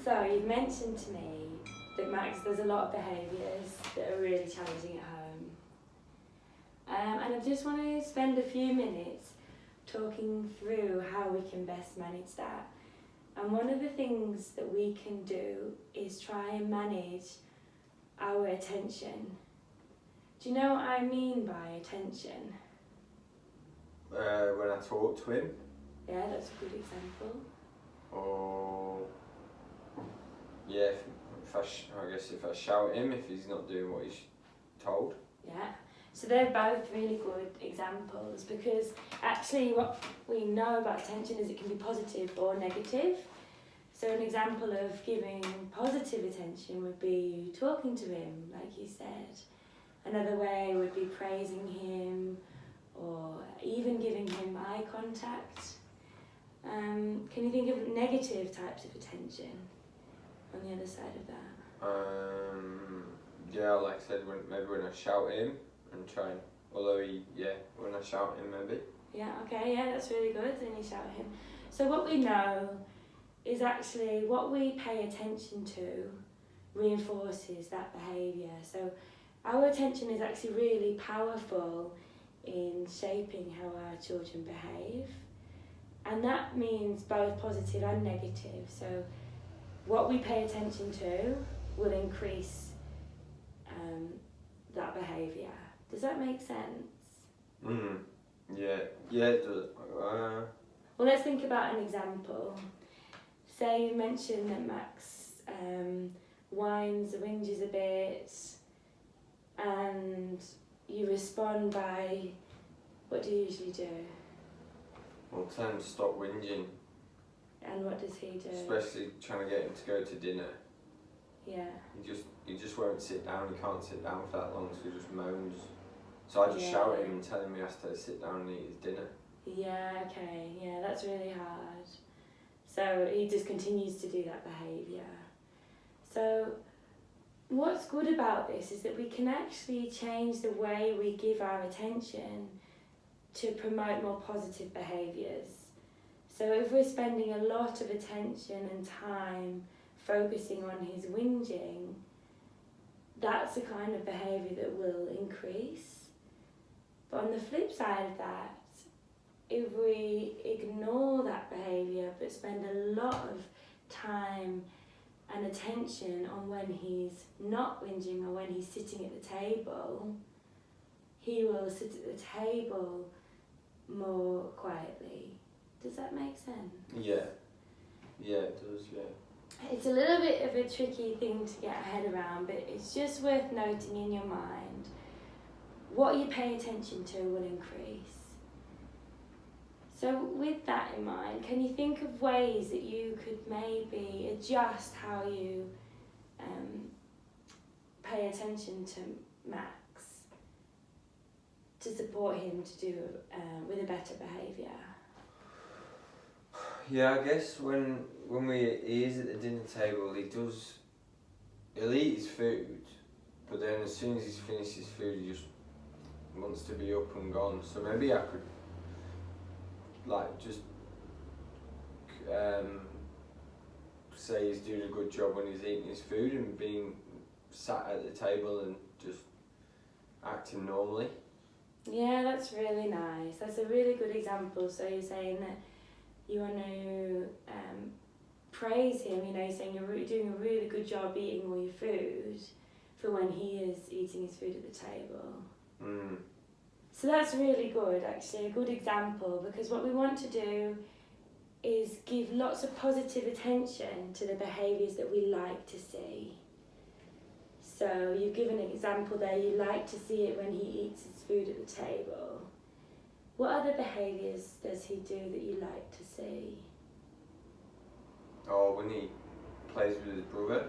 So you've mentioned to me that Max does a lot of behaviours that are really challenging at home. And I just want to spend a few minutes talking through how we can best manage that. And one of the things that we can do is try and manage our attention. Do you know what I mean by attention? When I talk to him, Yeah, that's a good example. or yeah, I guess if I shout at him if he's not doing what he's told. Yeah, so they're both really good examples, because actually what we know about attention is it can be positive or negative. So an example of giving positive attention would be talking to him, like you said. Another way would be praising him, or even giving him eye contact. Can you think of negative types of attention on the other side of that? Yeah, like I said, when I shout at him and try and, when I shout at him maybe. Yeah, okay, yeah, that's really good, then you shout at him. So what we know is actually what we pay attention to reinforces that behaviour. So our attention is actually really powerful in shaping how our children behave. And that means both positive and negative. So what we pay attention to will increase that behaviour. Does that make sense? Yeah, it does. Well, let's think about an example. Say you mentioned that Max whines, whinges a bit, and you respond by, what do you usually do? I'll tell him to stop whinging. And what does he do? Especially trying to get him to go to dinner. Yeah. He just won't sit down. He can't sit down for that long, so he just moans. So I just shout at him and tell him he has to sit down and eat his dinner. Yeah, okay, yeah, that's really hard. So he just continues to do that behaviour. So what's good about this is that we can actually change the way we give our attention to promote more positive behaviours. So if we're spending a lot of attention and time focusing on his whinging, that's the kind of behaviour that will increase. But on the flip side of that, if we ignore that behaviour but spend a lot of time and attention on when he's not whinging or when he's sitting at the table, he will sit at the table more quietly. Does that make sense? Yeah, it does, yeah. It's a little bit of a tricky thing to get our head around, but it's just worth noting in your mind. What you pay attention to will increase. So with that in mind, can you think of ways that you could maybe adjust how you pay attention to Max to support him to do with a better behaviour? Yeah, I guess when he is at the dinner table, he'll eat his food, but then as soon as he's finished his food, he just wants to be up and gone. So maybe I could say he's doing a good job when he's eating his food and being sat at the table and just acting normally. Yeah, that's really nice. That's a really good example. So you're saying that you want to praise him, you're saying you're doing a really good job eating all your food for when he is eating his food at the table. So that's really good, actually, a good example, because what we want to do is give lots of positive attention to the behaviours that we like to see. So you've given an example there, you like to see it when he eats his food at the table. What other behaviours does he do that you like to see? Or when he plays with his brother,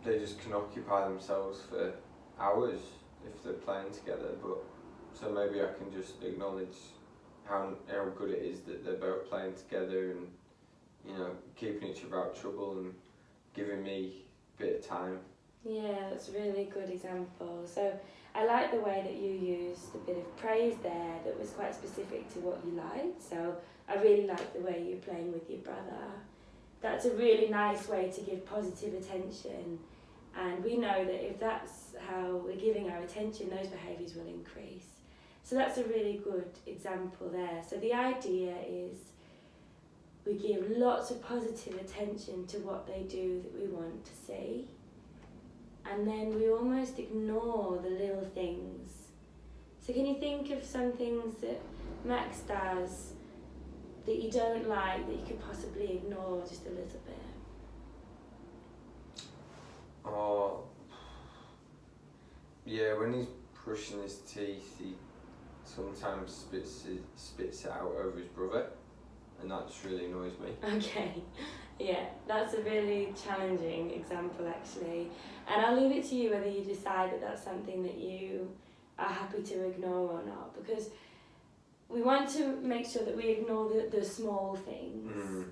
they just can occupy themselves for hours if they're playing together. But so maybe I can just acknowledge how good it is that they're both playing together and keeping each other out of trouble and giving me a bit of time Yeah, that's a really good example. So I like the way that you used a bit of praise there that was quite specific to what you liked. So I really like the way you're playing with your brother. That's a really nice way to give positive attention. And we know that if that's how we're giving our attention, those behaviours will increase. So that's a really good example there. So the idea is we give lots of positive attention to what they do that we want to see. And then we almost ignore the little things. So can you think of some things that Max does that you don't like that you could possibly ignore just a little bit? Oh, yeah, when he's brushing his teeth, he sometimes spits it out over his brother, and that just really annoys me. Okay, yeah, that's a really challenging example actually. And I'll leave it to you whether you decide that that's something that you are happy to ignore or not, because we want to make sure that we ignore the small things. Mm.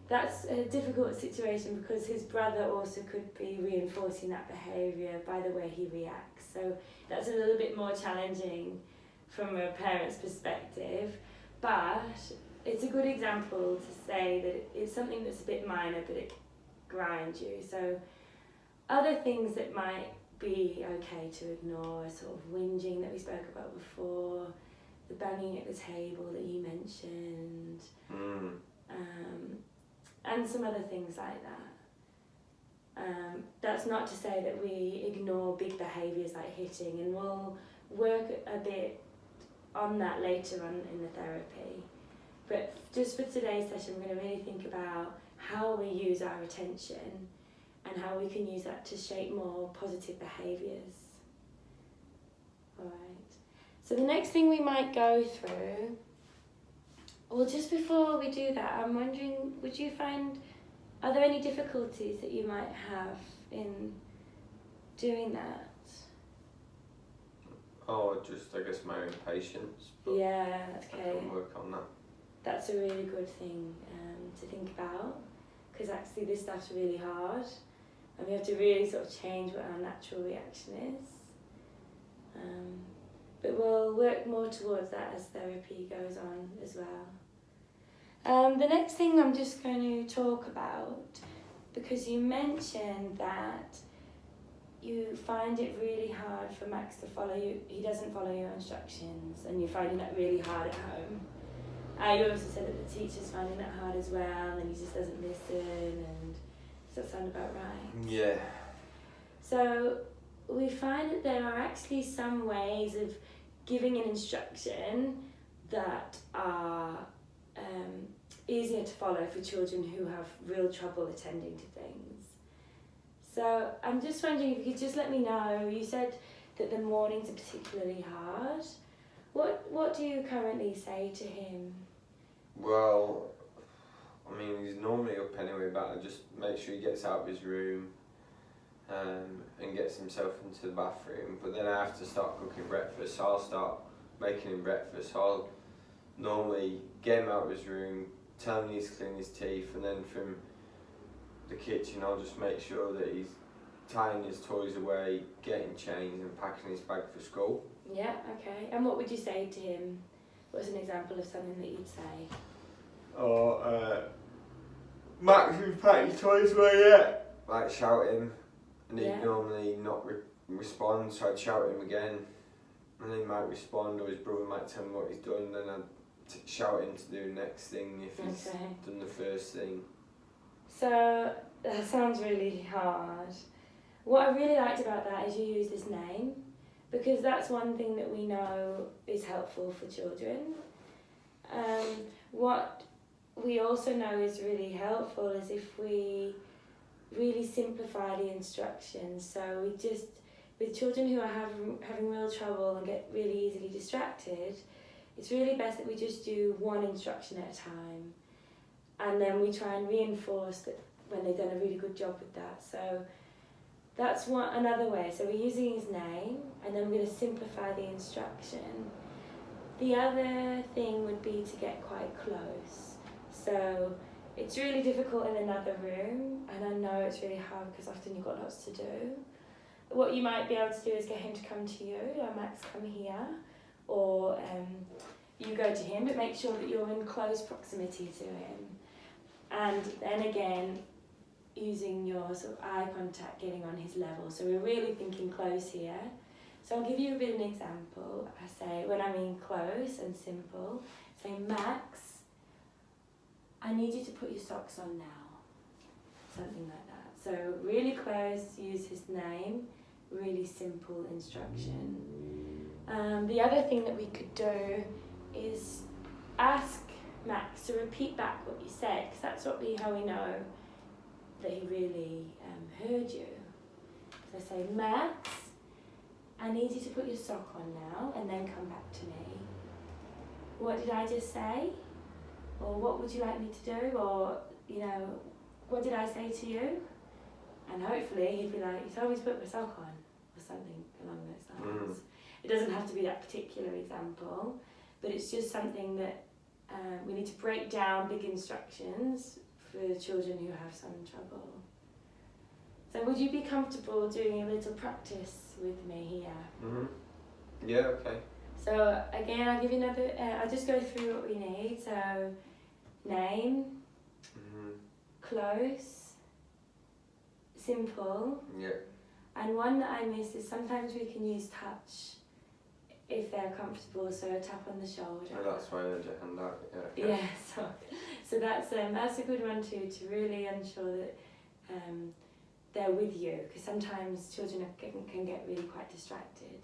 That's a difficult situation because his brother also could be reinforcing that behaviour by the way he reacts. So that's a little bit more challenging from a parent's perspective, but it's a good example to say that it's something that's a bit minor but it grinds you. So other things that might be okay to ignore are sort of whinging that we spoke about before, the banging at the table that you mentioned, and some other things like that. That's not to say that we ignore big behaviours like hitting, and we'll work a bit on that later on in the therapy. But just for today's session, we're going to really think about how we use our attention and how we can use that to shape more positive behaviours. Alright, so the next thing we might go through, well, just before we do that, I'm wondering, are there any difficulties that you might have in doing that? Oh, just I guess my own patience. But Yeah, okay. I can work on that. That's a really good thing to think about, because actually this stuff's really hard and we have to really sort of change what our natural reaction is. But we'll work more towards that as therapy goes on as well. The next thing I'm just going to talk about, because you mentioned that you find it really hard for Max to follow you, he doesn't follow your instructions, and you're finding that really hard at home. You also said that the teacher's finding that hard as well, and he just doesn't listen, and does that sound about right? Yeah. So we find that there are actually some ways of giving an instruction that are easier to follow for children who have real trouble attending to things. So I'm just wondering if you could just let me know, you said that the mornings are particularly hard. What do you currently say to him? Well, I mean, he's normally up anyway, but I just make sure he gets out of his room and gets himself into the bathroom. But then I have to start cooking breakfast, so I'll start making him breakfast. So I'll normally get him out of his room, tell him he needs to clean his teeth, and then from the kitchen I'll just make sure that he's tying his toys away, getting changed and packing his bag for school. Yeah, okay. And what would you say to him? What's an example of something that you'd say? Max, have you packed your toys away yet? Like shout him, and he'd normally not respond, so I'd shout him again, and he might respond, or his brother might tell me what he's done, then I'd shout him to do the next thing if he's done the first thing. So that sounds really hard. What I really liked about that is you used his name, because that's one thing that we know is helpful for children. What we also know is really helpful is if we really simplify the instructions. So we just, with children who are having real trouble and get really easily distracted, it's really best that we just do one instruction at a time, and then we try and reinforce that when they've done a really good job with that. So that's another way. So we're using his name, and then we're going to simplify the instruction. The other thing would be to get quite close. So it's really difficult in another room, and I know it's really hard because often you've got lots to do. what you might be able to do is get him to come to you, Max, come here, or you go to him, but make sure that you're in close proximity to him. And then again, using your sort of eye contact, getting on his level. So we're really thinking close here. So I'll give you a bit of an example. I say, when I mean close and simple, say, Max, I need you to put your socks on now. Something like that. So really close, use his name, really simple instruction. The other thing that we could do is ask Max to repeat back what you said, because that's how we know that he really heard you. So say, Max, I need you to put your sock on now and then come back to me. What did I just say? Or what would you like me to do? Or, what did I say to you? And hopefully he'd be like, you told me to put my sock on, or something along those lines. It doesn't have to be that particular example, but it's just something that we need to break down big instructions for children who have some trouble. So would you be comfortable doing a little practice with me here? Yeah, okay. So again, I'll give you another, I'll just go through what we need. So name, close, simple, and one that I missed is sometimes we can use touch if they're comfortable, so a tap on the shoulder. Oh, that's why I had your hand out. Yeah, okay. Yeah, so that's a good one too, to really ensure that they're with you, because sometimes children can get really quite distracted.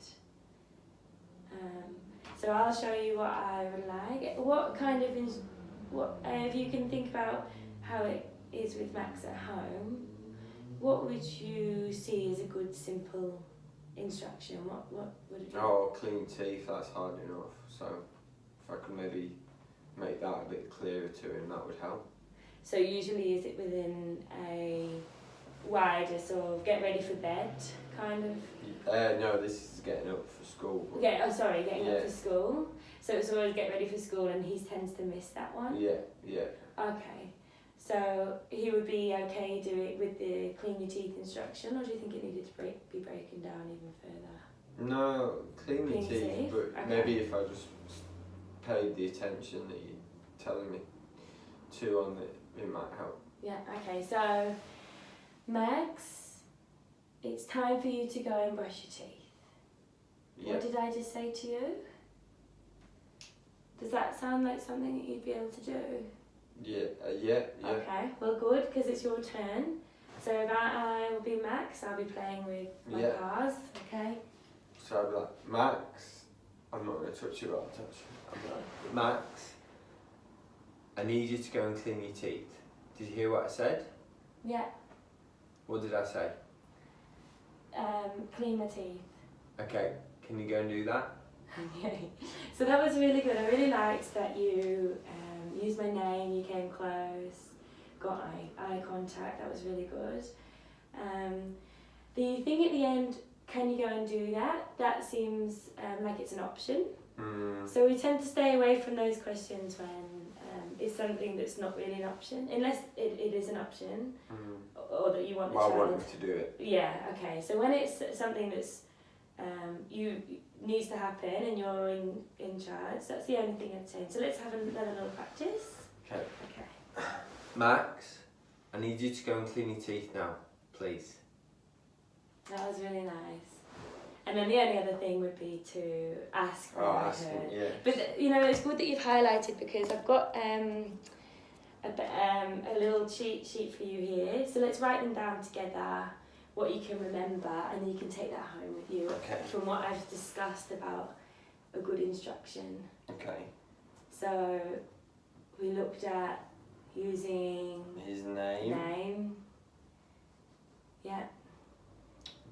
So I'll show you what I would like. What kind of, if you can think about how it is with Max at home, what would you see as a good simple instruction? What would it be? Oh, clean teeth, that's hard enough. So if I could maybe make that a bit clearer to him, that would help. So usually is it within a wider sort of get ready for bed kind of? No, this is getting up for school. Getting up for school. So it's always get ready for school, and he tends to miss that one? Yeah. Okay. So he would be okay do it with the clean your teeth instruction, or do you think it needed to be breaking down even further? No, clean your teeth, but okay. Maybe if I just paid the attention that you're telling me to on it might help. Yeah, okay. So, Max, it's time for you to go and brush your teeth. Yeah. What did I just say to you? Does that sound like something that you'd be able to do? Yeah. Okay, well good, because it's your turn. So I will be Max, I'll be playing with my cars, okay? So I'll be like, Max, I'm not going to touch you, but I'll touch you. I'll be like, Max, I need you to go and clean your teeth. Did you hear what I said? Yeah. What did I say? Clean my teeth. Okay, can you go and do that? Okay, so that was really good. I really liked that you used my name, you came close, got eye contact, that was really good. The thing at the end, can you go and do that? That seems like it's an option. So we tend to stay away from those questions when it's something that's not really an option, unless it is an option, or that you want the child. I want them to do it. Yeah, okay. So when it's something that's needs to happen and you're in charge, that's the only thing I'd say. So let's have another little practice. Okay. Max, I need you to go and clean your teeth now, please. That was really nice. And then the only other thing would be to ask. Yeah. But it's good that you've highlighted, because I've got a little cheat sheet for you here. So let's write them down together, what you can remember, and then you can take that home with you. Okay. From what I've discussed about a good instruction. Okay. So we looked at using his name. Yeah.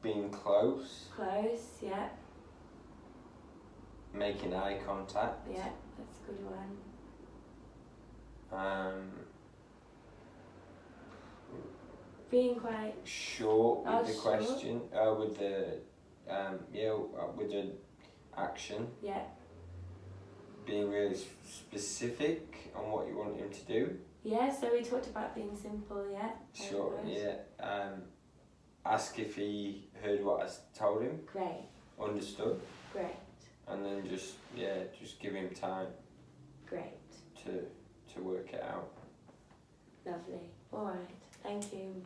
Being close. Close, yeah. Making eye contact. Yeah, that's a good one. Being quite short with the question, with the action. Yeah. Being really specific on what you want him to do. Yeah, so we talked about being simple, yeah. Sure, yeah. ask if he heard what I told him, Great, understood, great, and then just give him time great. to work it out. Lovely. All right. Thank you.